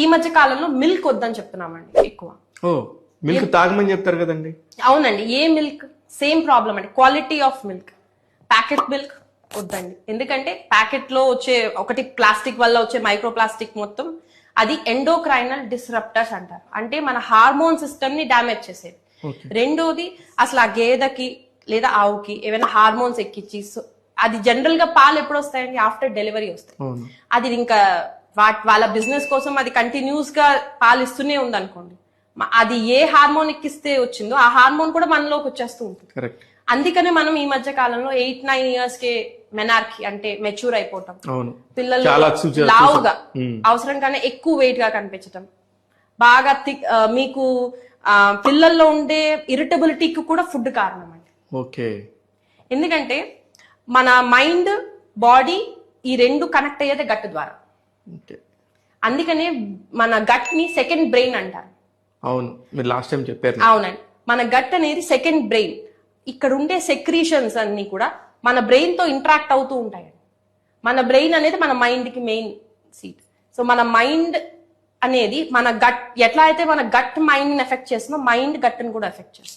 ఈ మధ్య కాలంలో మిల్క్ వద్దని చెప్తున్నామండి ఎక్కువ. ఓ మిల్క్ తాగమని చెప్తారు కదండి. అవునండి, ఏ మిల్క్ సేమ్ ప్రాబ్లం అండి. Quality of milk, packet milk వద్దండి. ఎందుకంటే ప్యాకెట్ లో వచ్చే ఒకటి ప్లాస్టిక్ వల్ల వచ్చే మైక్రో ప్లాస్టిక్ మొత్తం అది ఎండోక్రైనల్ డిస్రప్టర్స్ అంటారు. అంటే మన హార్మోన్ సిస్టమ్ ని డామేజ్ చేసేది. రెండోది అసలు ఆ గేదెకి లేదా ఆవుకి ఏమైనా హార్మోన్స్ ఎక్కించి అది జనరల్ గా పాలు ఎప్పుడు వస్తాయండి? ఆఫ్టర్ డెలివరీ వస్తాయి. అది ఇంకా వాళ్ళ బిజినెస్ కోసం అది కంటిన్యూస్ గా పాలు ఇస్తూనే ఉంది అనుకోండి, అది ఏ హార్మోన్ ఎక్కిస్తే వచ్చిందో ఆ హార్మోన్ కూడా మనలోకి వచ్చేస్తూ ఉంటుంది. అందుకనే మనం ఈ మధ్య కాలంలో 8-9 years కే మెనార్కీ అంటే మెచ్యూర్ అయిపోవటం, పిల్లలు లావుగా అవసరం కన్నా ఎక్కువ వెయిట్ గా కనిపించటం, బాగా మీకు పిల్లల్లో ఉండే ఇరిటబిలిటీకి కూడా ఫుడ్ కారణం అండి. ఎందుకంటే మన మైండ్ బాడీ ఈ రెండు కనెక్ట్ అయ్యేది గట్ ద్వారా. అందుకనే మన గట్ ని సెకండ్ బ్రెయిన్ అంటారు. అవును, మీరు లాస్ట్ టైం చెప్పారు. అవునండి, మన గట్ అనేది సెకండ్ బ్రెయిన్. ఇక్కడ ఉండే సెక్రీషన్స్ అన్ని కూడా మన బ్రెయిన్ తో ఇంటరాక్ట్ అవుతూ ఉంటాయండి. మన బ్రెయిన్ అనేది మన మైండ్ కి మెయిన్ సీట్. సో మన మైండ్ అనేది మన గట్ ఎట్లా అయితే మన గట్ మైండ్ ని ఎఫెక్ట్ చేస్తుందో మైండ్ గట్ ని కూడా ఎఫెక్ట్ చేస్తుంది.